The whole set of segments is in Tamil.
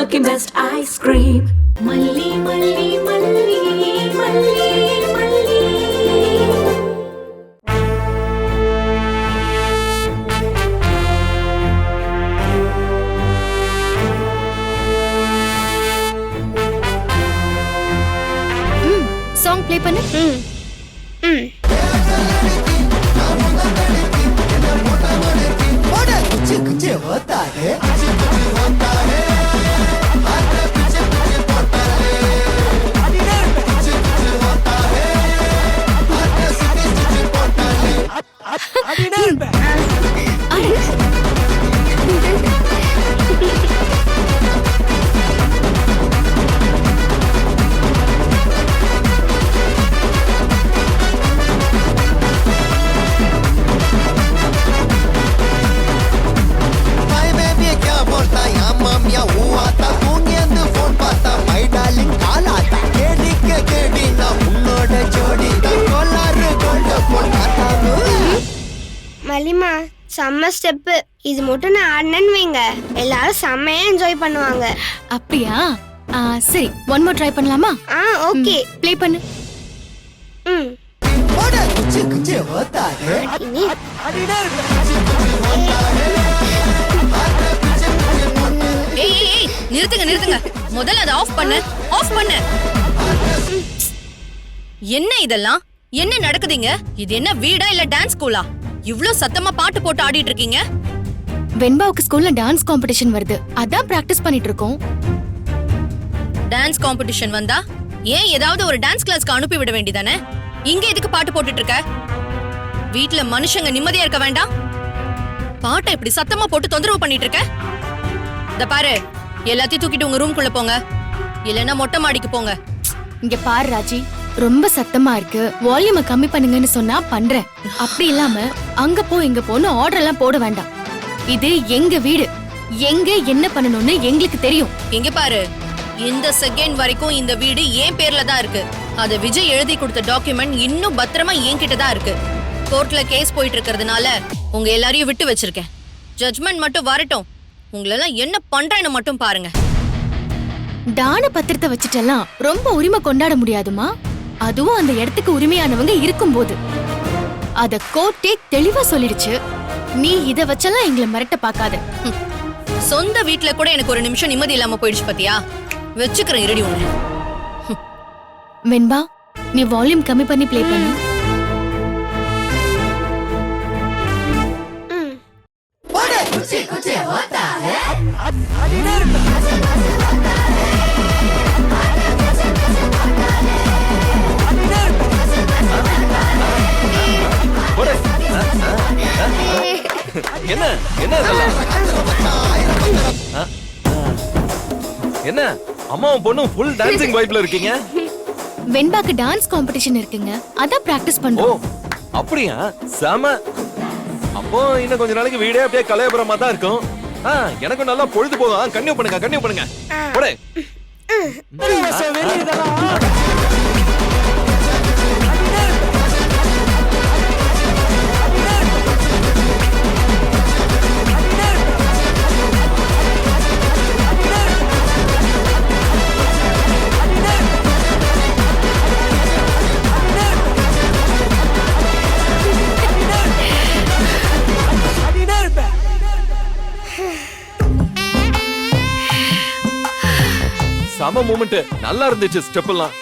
Milky Mist ice cream. Malli, malli, malli, malli, malli. Song play பண்ணு. மலிமா செம்ம ஸ்டெப்பு. இது மட்டும் நான் ஆடினேன்னு வைங்க, எல்லாரும் செம்மையா என்ஜாய் பண்ணுவாங்க. அப்படியா? சரி, ஒன் மோர் ட்ரை பண்ணலாமா? ஓகே, ப்ளே பண்ணு. ஏய் நிறுத்துங்க. முதல்ல அதை ஆஃப் பண்ணு. என்ன இதெல்லாம்? என்ன நடக்குதுங்க? இது என்ன வீடா இல்ல டான்ஸ் ஸ்கூலா? இவ்ளோ சத்தமா பாட்டு போட்டு ஆடிட்டு இருக்கீங்க. வெண்பாவுக்கு ஸ்கூல்ல டான்ஸ் காம்படிஷன் வருது, அதான் பிராக்டிஸ் பண்ணிட்டு இருக்கோம். டான்ஸ் காம்படிஷன் வந்தா ஏன் ஏதாவது ஒரு டான்ஸ் கிளாஸ்க்கு அனுப்பி விட வேண்டியதானே? இங்க எதுக்கு பாட்டு போட்டுட்டு இருக்க? வீட்ல மனுஷங்க நிம்மதியா இருக்க வேண்டாம்? பாட்டை இப்படி சத்தமா போட்டு தொந்தரவு பண்ணிட்டு இருக்க. இத பாரு, எல்லாத்தையும் தூக்கிட்டு உங்க ரூம்குள்ள போங்க, இல்லைன்னா மொட்டை மாடிக்கு போங்க. இங்க பாரு ராஜி, ரொம்ப சத்தமா இருக்கு, வால்யூமை கம்மி பண்ணுங்கன்னு சொன்னா பண்றேன். அப்படி இல்லாம அங்க போ இங்க போன்னு ஆர்டர் எல்லாம் போட வேண்டாம். இது எங்க வீடு, எங்க என்ன பண்ணணும்னு எங்களுக்கு தெரியும். எங்க பாரு, இந்த செகண்ட் வரைக்கும் இந்த வீடு என் பேர்ல தான் இருக்கு. அது விஜய் எழுதி கொடுத்த டாக்குமெண்ட் இன்னும் பத்திரமா என்கிட்ட தான் இருக்கு. கோர்ட்ல கேஸ் போயிட்டு இருக்கிறதுனால உங்க எல்லாரையும் விட்டு வச்சிருக்கேன். ஜட்மெண்ட் மட்டும் வரட்டும், உங்களெல்லாம் என்ன பண்றேன்னு மட்டும் பாருங்க. தான பத்திரத்தை வச்சுட்டெல்லாம் ரொம்ப உரிமை கொண்டாட முடியாதுமா. அதுவும் அந்த இடத்துக்கு உரிமையானவங்க இருக்கும்போது. அத கோர்ட்டே தெளிவா சொல்லிடுச்சு. நீ இத வச்செல்லாம் எங்களை மிரட்ட பாக்காத. சொந்த வீட்டுல கூட எனக்கு ஒரு நிமிஷம் நிம்மதி இல்லாம போயிடுச்சு பாத்தியா? வச்சுக்கிறேன் இரடி ஒண்ணு. வெண்பா, நீ வால்யூம் கம்மி பண்ணி ப்ளே பண்ணு. என்ன அம்மாவும் பொண்ணும் ஃபுல் டான்சிங் வைப்ல இருக்கீங்க? வெண்பாக்கு டான்ஸ் காம்படிஷன் இருக்குங்க, அதான் பிராக்டிஸ் பண்றோம். அப்படியா? செம. அப்போ இன்னும் கொஞ்ச நாளைக்கு வீடே அப்படியே கலையபுரமா தான் இருக்கும். எனக்கு நல்லா பொழுது போகும். கன்டினியூ பண்ணுங்க. போடு. சம மூமெண்ட், நல்லா இருந்துச்சு ஸ்டெப் எல்லாம்.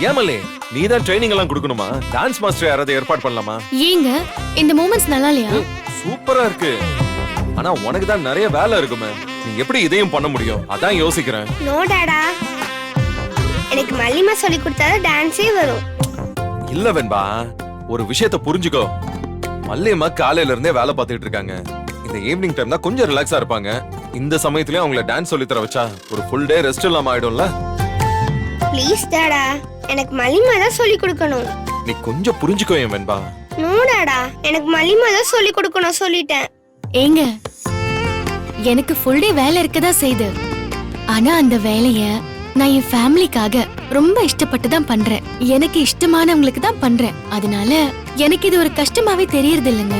ஏமலே, நீ தான் ட்ரைனிங் எல்லாம் கொடுக்கணுமா? டான்ஸ் மாஸ்டர் யாராவது ஏற்பாடு பண்ணலாமா? ஏங்க இந்த மூமெண்ட்ஸ் நல்லா இல்லையா? சூப்பரா இருக்கு. ஆனா உனக்கு தான் நிறைய வேலை இருக்குமே, நீ எப்படி இதையும் பண்ண முடியும்? அதான் யோசிக்கிறேன். நோ டாடா, எனக்கு மல்லிமா சொல்லி கொடுத்தாதான் டான்ஸே வரும். இல்ல வெண்பா, ஒரு விஷயத்தை புரிஞ்சுக்கோ. மல்லியம்மா காலையில இருந்தே வேலை பார்த்துட்டு இருக்காங்க. இந்த ஈவினிங் டைம் தான் கொஞ்சம் ரிலாக்ஸா இருப்பாங்க. இந்த சமயத்துலயே அவங்கள டான்ஸ் சொல்லி தர வச்சா ஒரு ஃபுல் டே ரெஸ்ட் இல்லாம ஆயிடும்ல. ப்ளீஸ் டாடா, எனக்கு மல்லிமா தான் சொல்லி கொடுக்கணும். நீ கொஞ்சம் புரிஞ்சுக்கோ என் வெண்பா. நோ டாடா, எனக்கு மல்லிமா தான் சொல்லி கொடுக்கணும் சொல்லிட்டேன். ஏங்க, எனக்கு ஃபுல் டே வேலை இருக்கதா செய்து. ஆனா அந்த வேலைய நான் என் ஃபேமிலிக்காக ரொம்ப இஷ்டப்பட்டு தான் பண்றேன். எனக்கு இஷ்டமானவங்களுக்கு தான் பண்றேன். அதனால எனக்கு இது ஒரு கஷ்டமாவே தெரியறது இல்லைங்க.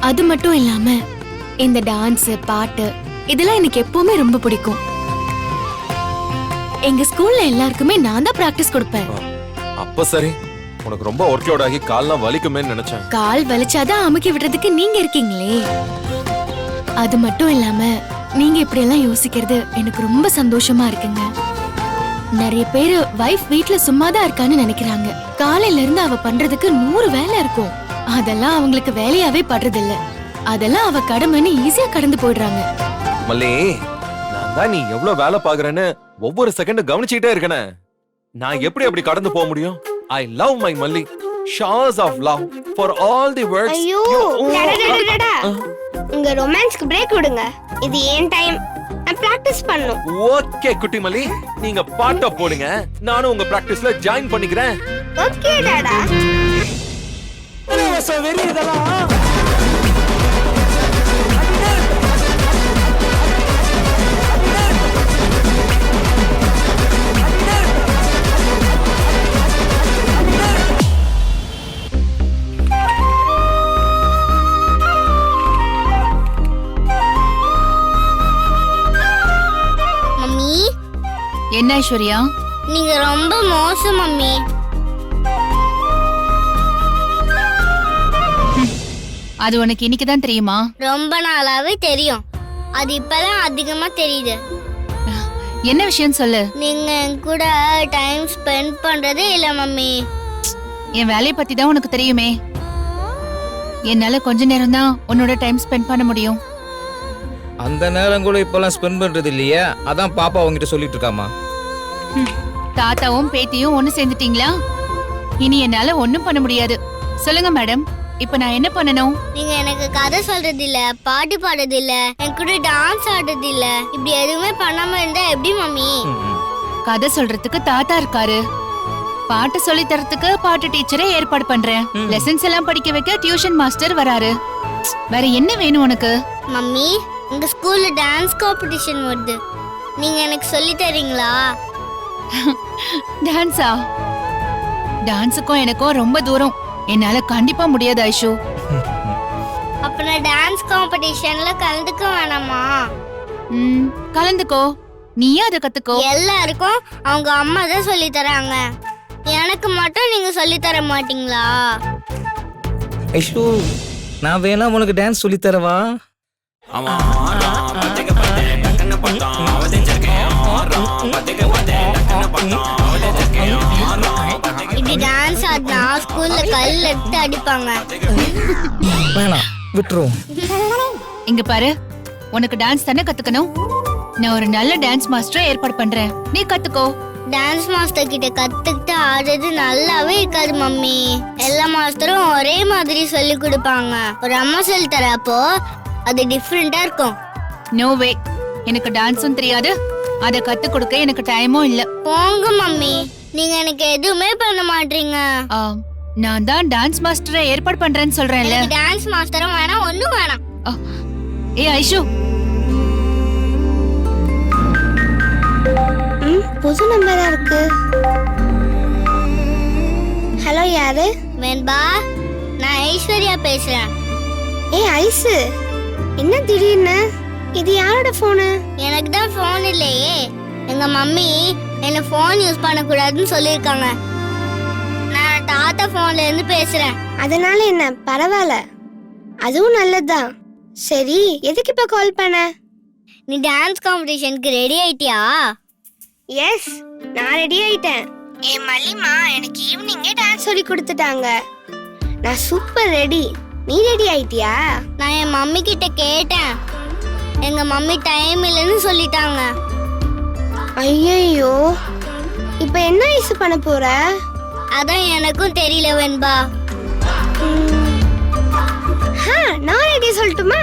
அது மட்டும் இல்லாம இந்த டான்ஸ் பாட்டு இதெல்லாம் எனக்கு எப்பவுமே ரொம்ப பிடிக்கும். எங்க ஸ்கூல்ல எல்லாருக்குமே நான் தான் பிராக்டிஸ் கொடுப்பேன். அப்ப சரி, உனக்கு ரொம்ப ஒர்க் லோட் ஆகி கால்லாம் வலிக்குமேன்னு நினைச்சேன். கால் வலிச்சாதான் அமுக்கி விடுறதுக்கு நீங்க இருக்கீங்களே. அது மட்டும் இல்லாம நீங்க இப்படி எல்லாம் யோசிக்கிறது எனக்கு ரொம்ப சந்தோஷமா இருக்குங்க. நிறைய பேரு வைஃப் வீட்ல சும்மாதான் இருக்கான்னு நினைக்கிறாங்க. காலையில இருந்து அவ பண்றதுக்கு 100 வேலை இருக்கும். அதெல்லாம் அவங்களுக்கு வேலையாவே படுறது இல்ல. அதெல்லாம் அவ கடமைன்னு ஈஸியா கடந்து போயிடுறாங்க. மல்லி, நான் தான் நீ எவ்வளவு வேலை பாக்குறேன்னு ஒவ்வொரு செகண்ட் கவனிச்சுக்கிட்டே இருக்கனே. நான் எப்படி அப்படி கடந்து போக முடியும்? ஐ love my Malli. Shares of love for all the words. ஐயோ டடடடடடா. உங்க ரொமான்ஸ்க்கு பிரேக் விடுங்க. இது ஏன் டைம். நான் பிராக்டிஸ் பண்ணனும். ஓகே குட்டி மல்லி, நீங்க பாட்ட போடுங்க. நானும் உங்க பிராக்டிஸ்ல ஜாயின் பண்ணிக்கிறேன். ஓகே டாடா. வெறி இதெல்லாம். மம்மி, என்ன ஐஸ்வர்யா? நீங்க ரொம்ப மோசம் மம்மி. அது உனக்கு இன்னைக்குதான் தெரியுமா? ரொம்ப நாளாவே தெரியும். அது இப்பதான் அதிகமா தெரியுது. என்ன விஷயம் சொல்லு. நீங்க என் கூட டைம் ஸ்பெண்ட் பண்றதே இல்ல மம்மி. என் வேலைய பத்தி தான் உனக்கு தெரியுமே. என்னால கொஞ்ச நேரம் தான் உன்னோட டைம் ஸ்பெண்ட் பண்ண முடியும். அந்த நேரம் கூட இப்பெல்லாம் ஸ்பெண்ட் பண்றது இல்லையா? அதான் பாப்பா உங்ககிட்ட சொல்லிட்டு இருக்காமா. தாத்தாவும் பேத்தியும் ஒண்ணு சேர்ந்துட்டீங்களா? இனி என்னால ஒண்ணும் பண்ண முடியாது. சொல்லுங்க மேடம், இப்ப நான் என்ன பண்ணணும்? நீங்க எனக்கு கதை சொல்றது இல்ல, பாட்டு பாடுறது இல்ல, என் கூட டான்ஸ் ஆடுறது இல்ல. இப்படி எதுவுமே பண்ணாம இருந்தா எப்படி மம்மி? கதை சொல்றதுக்கு தாத்தா இருக்காரு. பாட்டு சொல்லி தரத்துக்கு பாட்டு டீச்சரை ஏற்பாடு பண்றேன். லெசன்ஸ் எல்லாம் படிக்க வைக்க டியூஷன் மாஸ்டர் வராரு. வேற என்ன வேணும் உனக்கு? மம்மி, உங்க ஸ்கூல்ல டான்ஸ் காம்படிஷன் வருது. நீங்க எனக்கு சொல்லி தரீங்களா? டான்ஸா? டான்ஸுக்கும் எனக்கும் ரொம்ப தூரம். என்னால கண்டிப்பா முடியாது ஐஷு. அப்ப நான் டான்ஸ் காம்படிஷன்ல கலந்துக்க வேணாமா? கலந்துக்கோ, நீயே அதை கத்துக்கோ. எல்லாருக்கும் அவங்க அம்மா தான் சொல்லி தராங்க. எனக்கு மட்டும் நீங்க சொல்லி தர மாட்டீங்களா? ஐஷு, நான் வேணா உனக்கு டான்ஸ் சொல்லி தரவா? இப்படி டான்ஸ் ஆடினா ஸ்கூல்ல கல் எடுத்து அடிப்பாங்க. வேணாம், விட்டுரும். இங்க பாரு, உனக்கு டான்ஸ் தானே கத்துக்கணும். நான் ஒரு நல்ல டான்ஸ் மாஸ்டரை ஏற்பாடு பண்றேன், நீ கத்துக்கோ. டான்ஸ் மாஸ்டர் கிட்ட கத்துக்கிட்டு ஆடுறது நல்லாவே இருக்காது மம்மி. எல்லா மாஸ்டரும் ஒரே மாதிரி சொல்லி கொடுப்பாங்க. ஒரு அம்மா சொல்லி தரப்போ அது டிஃப்ரெண்டா இருக்கும். நோ வே, எனக்கு டான்ஸும் தெரியாது, அதை கத்து கொடுக்க எனக்கு டைமும் இல்ல. போங்க மம்மி, நீங்க எனக்கு எதுவுமே பண்ண மாட்டீங்க. நான் தான் டான்ஸ் மாஸ்டரை ஏற்பாடு பண்றேன்னு சொல்றேன்ல. டான்ஸ் மாஸ்டரும் வேணாம், ஒண்ணும் வேணாம். ஏ ஐஷு, புது நம்பரா இருக்கு. ஹலோ, யாரு? வெண்பா, நான் ஐஸ்வர்யா பேசுறேன். ஏய் ஐசு, என்ன திடீர்னு? இது யாரோட போனு? எனக்கு தான் போன் இல்லையே. எங்க மம்மி என்ன போன் யூஸ் பண்ண கூடாதுன்னு சொல்லிருக்காங்க. நான் தாத்தா போன்ல இருந்து பேசுறேன். அதனால என்ன, பரவாயில்ல, அதுவும் நல்லதுதான். சரி, எதுக்கு இப்ப கால் பண்ண? நீ டான்ஸ் காம்படிஷனுக்கு ரெடி ஆயிட்டியா? எஸ், நான் ரெடி ஆயிட்டேன். ஏ மல்லிமா, எனக்கு ஈவினிங்கே டான்ஸ் சொல்லி கொடுத்துட்டாங்க. நான் சூப்பர் ரெடி. நீ ரெடி ஆயிட்டியா? நான் என் மம்மி கிட்ட கேட்டேன். எங்க மம்மி டைம் இல்லைன்னு சொல்லிட்டாங்க. ஐயோ, இப்ப என்ன ஐஸ் பண்ண போற? அதான் எனக்கும் தெரியல வெண்பா. நான் ஐடியா சொல்லட்டுமா?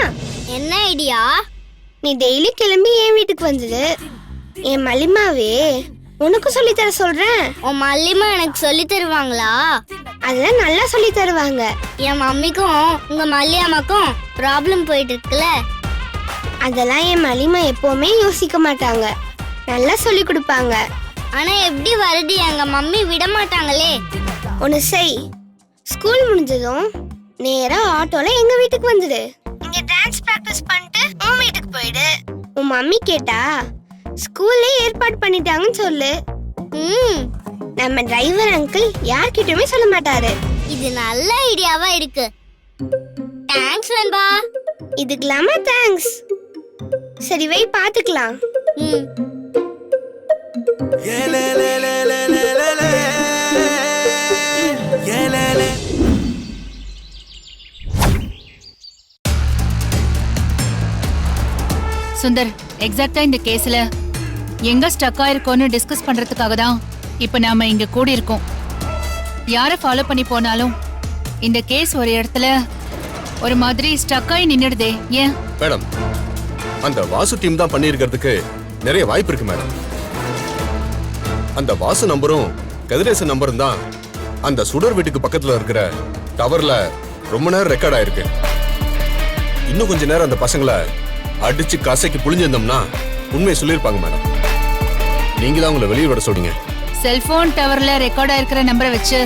என்ன ஐடியா? நீ டெய்லி கிளம்பி என் வீட்டுக்கு வந்துடு. என் மல்லிமாவே உனக்கு சொல்லி தர சொல்றேன். உன் மல்லிமா எனக்கு சொல்லி தருவாங்களா? அதெல்லாம் நல்லா சொல்லி தருவாங்க. என் மம்மிக்கும் உங்க மல்லியம்மாக்கும் ப்ராப்ளம் போயிட்டு இருக்குல்ல, அதெல்லாம் என் மல்லிமா எப்பவுமே யோசிக்க மாட்டாங்க. நல்லா சொல்லி கொடுப்பாங்க. ஆனா எப்படி வருது, எங்க மம்மி விட மாட்டாங்களே. ஒன்னு செய், ஸ்கூல் முடிஞ்சதும் நேரா ஆட்டோல எங்க வீட்டுக்கு வந்துடு. இங்க டான்ஸ் பிராக்டிஸ் பண்ணிட்டு உன் வீட்டுக்கு போயிடு. உன் மம்மி கேட்டா ஸ்கூல்லே ஏற்பாடு பண்ணிட்டாங்கன்னு சொல்லு. நம்ம டிரைவர் அங்கிள் யார்கிட்டயுமே சொல்ல மாட்டாரு. இது நல்ல ஐடியாவா இருக்கு. தேங்க்ஸ் வெண்பா. இதுக்கெல்லாமா தேங்க்ஸ்? சரி வை பாத்துக்கலாம். சுந்தர், எக்ஸாக்ட்டா இந்த கேஸ்ல எங்க ஸ்டக் ஆயிருக்கோன்னு டிஸ்கஸ் பண்றதுக்காக தான் இப்ப நாம இங்க கூடி இருக்கோம். யாரை ஃபாலோ பண்ணி போனாலும் இந்த கேஸ் ஒரு இடத்துல ஒரு மாதிரி ஸ்டக் ஆகி நின்னுடுதே. ஏன் மேடம், அந்த வாசு டீம் தான் பண்ணியிருக்கிறதுக்கு நிறைய வாய்ப்பு இருக்கு மேடம். அந்த வாசு நம்பரும் கதிரேசன் நம்பரும் தான் அந்த சுடர் வீட்டுக்கு பக்கத்துல இருக்கிற டவர்ல ரொம்ப நேரம் ரெக்கார்ட் ஆயிருக்கு. இன்னும் கொஞ்ச நேரம் அந்த பசங்களை அடிச்சு கசைக்கு புளிஞ்சிருந்தோம்னா உண்மையை சொல்லியிருப்பாங்க மேடம். நீங்க தான் உங்களை வெளியே விட சொல்றீங்க. செல்போன் டவர்ல ரெக்கார்ட் ஆயிருக்கிற நம்பரை வச்சு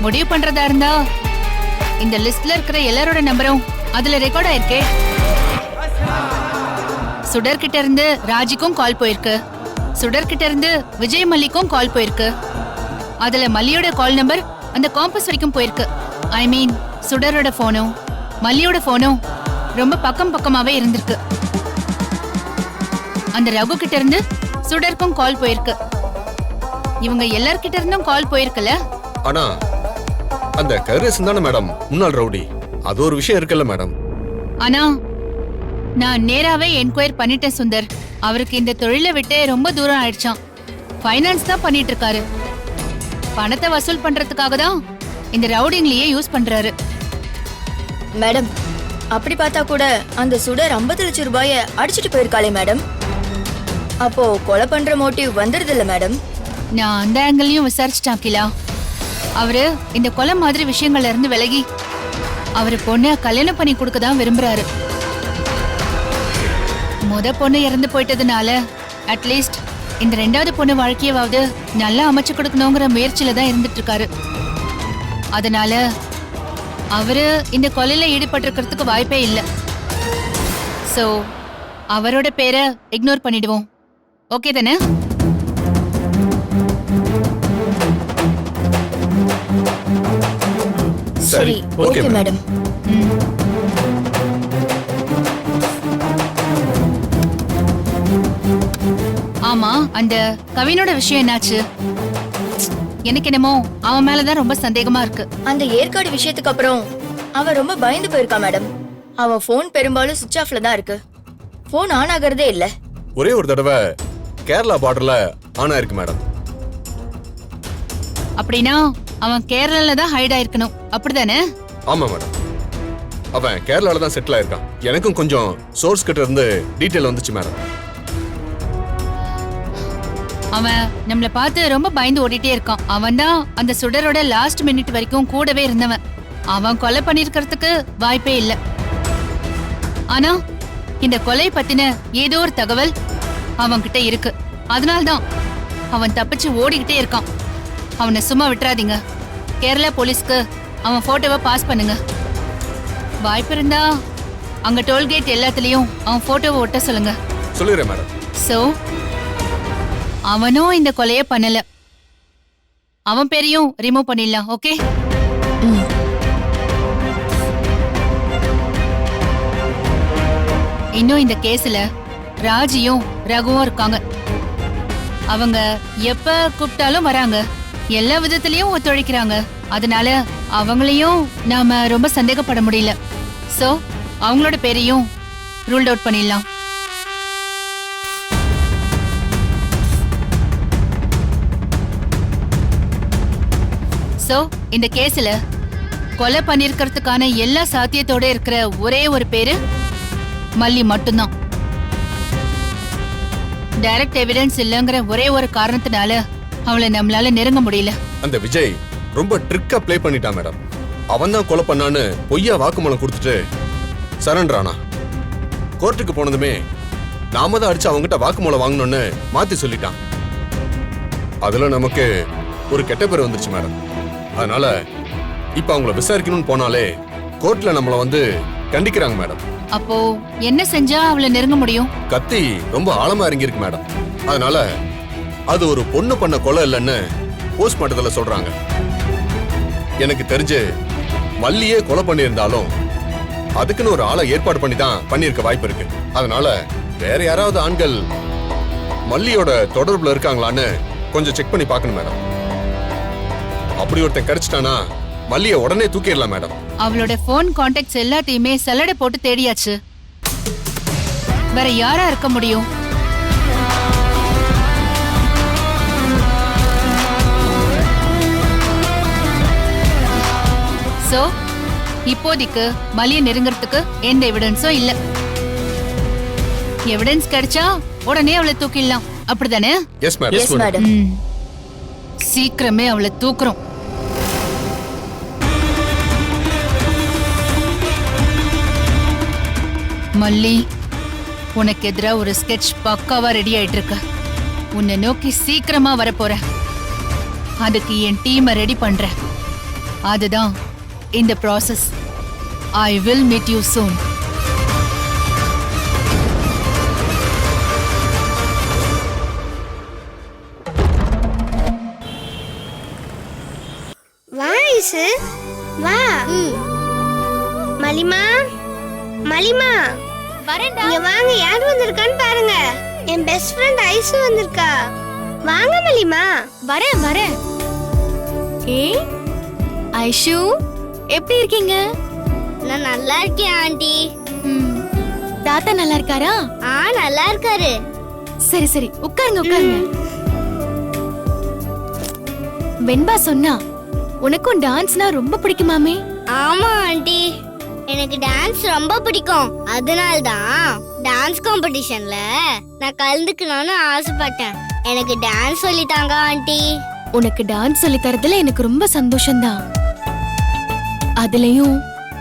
முடிவு பண்றதா இருந்தா இந்த லிஸ்ட்ல இருக்கிற எல்லாரோட நம்பரும் அதுல ரெக்கார்ட் ஆயிருக்கே. சுடர் கிட்ட இருந்து ராஜிக்கும் கால் போயிருக்கு, சுடர் கிட்ட இருந்து விஜய் மல்லிக்கும் கால் போயிருக்கு. அதுல மல்லியோட கால் நம்பர் அந்த காம்பஸ் வரைக்கும் போயிருக்கு. ஐ மீன் சுடரோட போனும் மல்லியோட போனும் ரொம்ப பக்கம் பக்கமாவே இருந்திருக்கு. அந்த ரகு கிட்ட இருந்து சுடருக்கும் கால் போயிருக்கு. இவங்க எல்லார்கிட்ட இருந்தும் கால் போயிருக்குல்ல. ஆனா அந்த கதிரேசன் தானே மேடம் முன்னாள் ரவுடி. அது ஒரு விஷயம் இருக்குல்ல மேடம். ஆனா நான் நேராவே என்கொயர் பண்ணிட்டேன் சுந்தர். அவருக்கு இந்த தொழிலை விட்டு ரொம்ப தூரம் ஆயிடுச்சான். ஃபைனான்ஸ் தான் பண்ணிட்டு இருக்காரு. பணத்தை வசூல் பண்றதுக்காக தான் இந்த ரவுடிங்லயே யூஸ் பண்றாரு. மேடம், அப்படி பார்த்தா கூட அந்த சுடர் 50 லட்சம் ரூபாய அடிச்சிட்டு போயிருக்காளே மேடம். அப்போ கொலை பண்ற மோட்டிவ் வந்துருது இல்ல மேடம்? நான் அந்த ஆங்கிளையும் விசாரிச்சுட்டான் கிலா. அவரு இந்த கொலை மாதிரி விஷயங்கள்ல இருந்து விலகி அவரு பொண்ண கல்யாணம் பண்ணி கொடுக்க தான் விரும்புறாரு. பொண்ணு இறந்து போயிட்டதுனால அட்லீஸ்ட் இந்த 2வது பொண்ணு வாழ்க்கையாவது நல்லா அமைச்சு கொடுக்கணுங்கிற முயற்சியில தான் இருந்துட்டு இருக்காரு. அதனால அவரு இந்த கொலையில ஈடுபட்டிருக்கிறதுக்கு வாய்ப்பே இல்லை. சோ அவரோட பேரை இக்னோர் பண்ணிடுவோம். ஓகே தானே? சரி, ஓகே மேடம். ஆமா, அந்த கவினோட விஷயம் என்னாச்சு? எனக்கு என்னமோ அவன் மேலதான் ரொம்ப சந்தேகமா இருக்கு. அந்த ஏற்காடு விஷயத்துக்கு அப்புறம் அவன் ரொம்ப பயந்து போயிருக்கா மேடம். அவன் போன் பெரும்பாலும் சுவிட்ச் ஆஃப்ல தான் இருக்கு. போன் ஆன் ஆகிறதே இல்ல. ஒரே ஒரு தடவை கேரளா பார்டர்ல ஆன் ஆயிருக்கு மேடம். அப்படின்னா அவன் கேரளால தான் ஹைட் ஆயிருக்கணும், அப்படிதானே? ஆமா மேடம், அவன் கேரளால தான் செட்டில் ஆயிருக்கான். எனக்கும் கொஞ்சம் சோர்ஸ் கிட்ட இருந்து டீடைல் வந்துச்சு மேடம். அவன் நம்மள பார்த்து ரொம்ப பயந்து ஓடிட்டே இருக்கான். அவன் தான் அந்த சுடரோட லாஸ்ட் மினிட் வரைக்கும் கூடவே இருந்தவன். அவன் கொலை பண்ணிருக்கிறதுக்கு வாய்ப்பே இல்லை. ஆனா இந்த கொலை பத்தின ஏதோ ஒரு தகவல் அவன்கிட்ட இருக்கு. அதனால்தான் அவன் தப்பிச்சு ஓடிக்கிட்டே இருக்கான். அவனை சும்மா விட்டுறாதீங்க. கேரளா போலீஸ்க்கு அவன் போட்டோவை பாஸ் பண்ணுங்க. வாய்ப்பு இருந்தா அங்க டோல்கேட் எல்லாத்துலயும் அவன் போட்டோவை ஒட்ட சொல்லுங்க. சொல்லிடுறேன் மேடம். சோ அவனும் இந்த கொலையை பண்ணல. அவன் பேரையும் ரிமூவ் பண்ணிடலாம். ஓகே? இன்னும் இந்த கேஸ்ல ராஜியும் ரகுவும் இருக்காங்க. அவங்க எப்ப கூப்பிட்டாலும் வராங்க, எல்லா விதத்திலயும் ஒத்துழைக்கிறாங்க. அதனால அவங்களையும் நாம ரொம்ப சந்தேகப்பட முடியல. சோ அவங்களோட பேரையும் ரூல்ட் அவுட் பண்ணிடலாம். சோ இந்த கேஸ்ல கொலை பண்ணிருக்கிறதுக்கான எல்லா சாத்தியத்தோட இருக்கிற ஒரே ஒரு பேரு மல்லி மட்டும்தான். டைரக்ட் எவிடன்ஸ் இல்லங்கிற ஒரே ஒரு காரணத்தினால அவளை நம்மளால நெருங்க முடியல. அந்த விஜய் ரொம்ப ட்ரிக்கா ப்ளே பண்ணிட்டான் மேடம். அவன் தான் கொலை பண்ணான்னு பொய்யா வாக்குமூலம் கொடுத்துட்டு சரண்டர் ஆனா. கோர்ட்டுக்கு போனதுமே நாம தான் அடிச்சு அவங்ககிட்ட வாக்குமூலம் வாங்கணும்னு மாத்தி சொல்லிட்டான். அதுல நமக்கு ஒரு கெட்ட பேர் வந்துருச்சு மேடம். அதனால இப்ப அவங்கள விசாரிக்கணும்னு போனாலே கோர்ட்ல நம்மள வந்து கண்டிக்கிறாங்க மேடம். அப்போ என்ன செஞ்சா அவளை நெருங்க முடியும்? கத்தி ரொம்ப ஆழமா இறங்கியிருக்கு மேடம். அதனால அது ஒரு பொண்ணு பண்ண கொலை இல்லைன்னு போஸ்ட்மார்ட்டத்துல சொல்றாங்க. எனக்கு தெரிஞ்சு மல்லியே கொலை பண்ணியிருந்தாலும் அதுக்குன்னு ஒரு ஆளை ஏற்பாடு பண்ணி தான் பண்ணியிருக்க வாய்ப்பு இருக்கு. அதனால வேற யாராவது ஆண்கள் மல்லியோட தொடர்புல இருக்காங்களான்னு கொஞ்சம் செக் பண்ணி பார்க்கணும் மேடம். அப்படி ஒருத்தன் கிடைச்சிட்டானா மல்லிய உடனே தூக்கிடலாம் மேடம். அவளோட போன் கான்டாக்ட்ஸ் எல்லாத்தையுமே சல்லடை போட்டு தேடியாச்சு. வேற யாரா இருக்க முடியும்? சோ இப்போதைக்கு மலிய நெருங்கறதுக்கு எந்த எவிடன்ஸும் இல்ல. எவிடன்ஸ் கிடைச்சா உடனே அவளை தூக்கிடலாம், அப்படிதானே? Yes madam. Yes madam. சீக்கிரமே அவளை தூக்குறோம். மல்லி, உனக்கு எதிரா ஒரு ஸ்கெட்ச் பக்காவா ரெடி ஆயிட்டு இருக்கு. உன்னை நோக்கி சீக்கிரமா வரப்போறேன். அதுக்கு என் டீமை ரெடி பண்றேன். அதுதான் இந்த process. I will meet you soon. வா ஐசு, வா. மலிமா, மலிமா, வரேன்டா. இங்க வாங்க, யார் வந்திருக்கான்னு பாருங்க. என் பெஸ்ட் ஃப்ரெண்ட் ஐசு வந்திருக்கா. வாங்க மலிமா. வரேன். ஏய் ஐஷு, எப்படி இருக்கீங்க? நான் நல்லா இருக்கேன் ஆண்டி. தாத்தா நல்லா இருக்காரா? நல்லா இருக்காரு. சரி உட்காருங்க. வெண்பா சொன்னா உனக்கும் டான்ஸ்னா ரொம்ப பிடிக்குமாமே? ஆமா ஆண்டி, எனக்கு டான்ஸ் ரொம்ப பிடிக்கும். அதனால தான் டான்ஸ் காம்படிஷன்ல நான் கலந்துக்கணும்னு ஆசைப்பட்டேன். எனக்கு டான்ஸ் சொல்லித்தாங்க ஆண்டி. உனக்கு டான்ஸ் சொல்லி தரதுல எனக்கு ரொம்ப சந்தோஷம்தான். அதுலயும்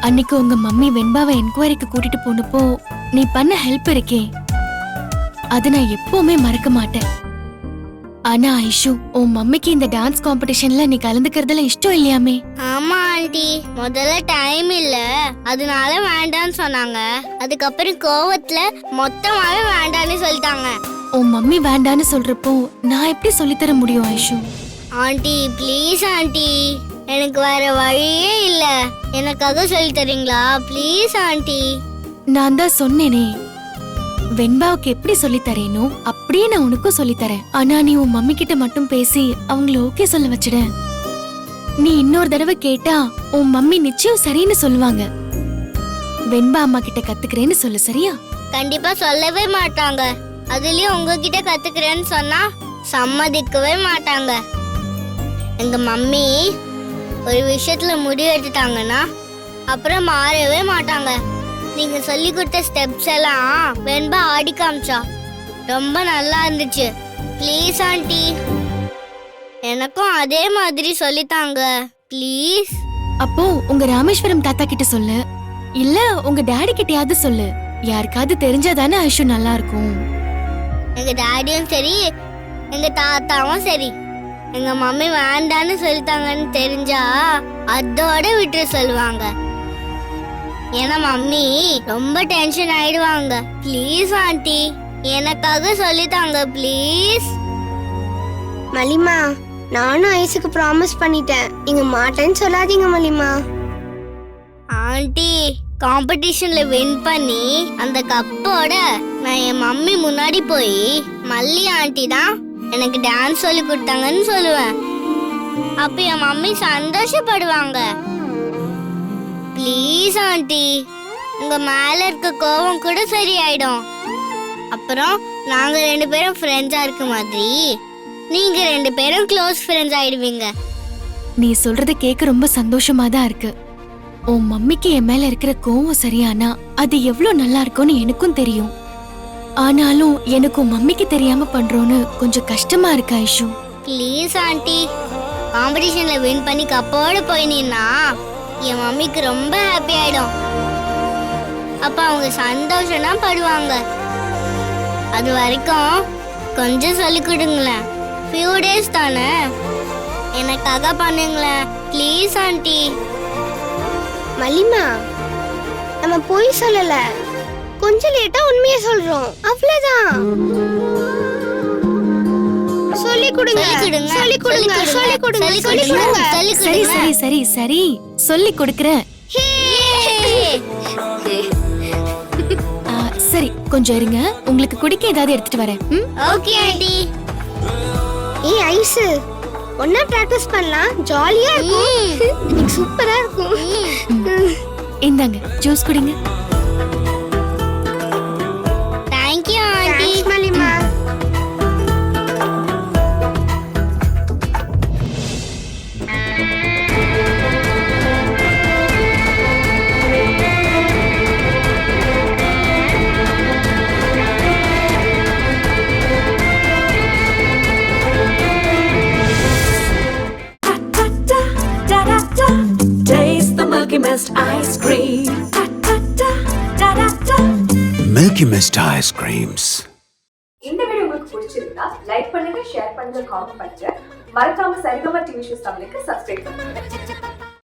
அன்னைக்கு உங்க மம்மி வெண்பாவை என்கொயரிக்கு கூட்டிட்டு போனப்போ நீ பண்ண ஹெல்ப் இருக்கே, அது நான் எப்பவுமே மறக்க மாட்டேன். ஆனா ஐஷு, உன் மம்மிக்கு இந்த டான்ஸ் காம்படிஷன்ல நீ கலந்துக்கிறதுல இஷ்டம் இல்லையாமே? ஆமா ஆண்டி, முதல்ல டைம் இல்ல, அதனால வேண்டான்னு சொன்னாங்க. அதுக்கப்புறம் கோவத்துல மொத்தமாவே வேண்டான்னு சொல்லிட்டாங்க. உன் மம்மி வேண்டான்னு சொல்றப்போ நான் எப்படி சொல்லித்தர முடியும் ஐஷு? ஆண்டி ப்ளீஸ் ஆண்டி, எனக்கு வேற வழியே இல்ல, எனக்காக சொல்லி தரீங்களா ப்ளீஸ் ஆண்டி? நான் தான் சொன்னேனே, வெண்பாவுக்கு எப்படி சொல்லி தரேனோ அப்படியே நான் உனக்கும் சொல்லி தரேன். ஆனா நீ உன் மம்மி கிட்ட மட்டும் பேசி அவங்கள ஓகே சொல்ல வச்சிட. நீ இன்னொரு தடவை கேட்டா உன் மம்மி நிச்சயம் சரின்னு சொல்லுவாங்க. வெண்பா அம்மா கிட்ட கத்துக்கிறேன்னு சொல்லு, சரியா? கண்டிப்பா சொல்லவே மாட்டாங்க. அதுலயும் உங்ககிட்ட கத்துக்கிறேன்னு சொன்னா சம்மதிக்கவே மாட்டாங்க. எங்க மம்மி ஒரு விஷயத்துல முடிவு எடுத்துட்டாங்கன்னா அப்புறம் மாறவே மாட்டாங்க. நீங்க சொல்லி கொடுத்த ஸ்டெப்ஸ் எல்லாம் வெண்பா ஆடி காமிச்சா, ரொம்ப நல்லா இருந்துச்சு. ப்ளீஸ் ஆண்டி, எனக்கும் அதே மாதிரி சொல்லித்தாங்க ப்ளீஸ். அப்போ உங்க ராமேஸ்வரம் தாத்தா கிட்ட சொல்லு, இல்ல உங்க டாடி கிட்டயாவது சொல்லு. யாருக்காவது தெரிஞ்சாதானே ஐஷு நல்லா இருக்கும். எங்க டாடியும் சரி, எங்க தாத்தாவும் சரி, எங்க மம்மி வேண்டான்னு சொல்லித்தாங்கன்னு தெரிஞ்சா அதோட விட்டு சொல்லுவாங்க. ஏன்னா மம்மி ரொம்ப டென்ஷன் ஆயிடுவாங்க. ப்ளீஸ் ஆண்டி, எனக்காக சொல்லித்தாங்க ப்ளீஸ். மலிமா, நானும் ஐஸுக்கு ப்ராமிஸ் பண்ணிட்டேன், நீங்க மாட்டேன்னு சொல்லாதீங்க மலிமா. ஆண்டி, காம்படிஷன்ல வின் பண்ணி அந்த கப்போட நான் என் மம்மி முன்னாடி போய் மல்லி ஆண்டி தான் எனக்கு டான்ஸ் சொல்லி கொடுத்தாங்கன்னு சொல்லுவேன். அப்ப என் மம்மி சந்தோஷப்படுவாங்க. ப்ளீஸ் ஆண்டி, உங்க மேல இருக்க கோவம் கூட சரியாயிடும். அப்புறம் நாங்க 2 பேரும் ஃப்ரெண்ட்ஸா இருக்க மாதிரி நீங்க 2 பேரும் க்ளோஸ் ஃப்ரெண்ட்ஸ் ஆயிடுவீங்க. நீ சொல்றத கேட்க ரொம்ப சந்தோஷமா தான் இருக்கு. உன் மம்மிக்கு என் மேல இருக்கிற கோவம் சரியானா அது எவ்வளவு நல்லா இருக்கும்னு எனக்கும் தெரியும். ஆனாலும் எனக்கு உன் மம்மிக்கு தெரியாம பண்றோன்னு கொஞ்சம் கஷ்டமா இருக்கு ஐஷு. ப்ளீஸ் ஆண்டி, காம்படிஷன்ல வின் பண்ணி கப்போட போய் நின்னா என் மம்மிக்கு ரொம்ப ஹாப்பி ஆயிடும். அப்ப அவங்க சந்தோஷம் தான் படுவாங்க. அது வரைக்கும் கொஞ்சம் சொல்லி கொடுங்களேன். ஃபியூ டேஸ் தானே, எனக்காக பண்ணுங்களேன் ப்ளீஸ் ஆண்டி. மலிமா, நம்ம போய் சொல்லல, கொஞ்சம் லேட்டா உண்மையை சொல்றோம், அவ்வளவுதான். சொல்லி கொடுங்க, சொல்லி கொடுங்க, சொல்லி கொடுங்க, சொல்லி கொடுங்க. சரி சரி சரி சரி சொல்லி கொடுக்கறேன். சரி கொஞ்சம் இருங்க, உங்களுக்கு குடிக்க ஏதாவது எடுத்துட்டு வரேன். Okay aunty. ஏய் ஐஸ், ஒண்ணா பிராக்டிஸ் பண்ணலாம், ஜாலியா இருக்கும், சூப்பரா இருக்கும். இந்தாங்க ஜூஸ் குடிங்க. Thank you aunty. மலிமா. Taste the Milky Mist ice cream. Milky Mist ice creams. இந்த வீடியோ உங்களுக்கு பிடிச்சிருந்தா லைக் பண்ணுங்க, ஷேர் பண்ணுங்க, காமெண்ட் பண்ணுங்க. மறக்காம சரிகமா டிவி ஷோஸ் தமிழுக்கு சப்ஸ்கிரைப் பண்ணுங்க.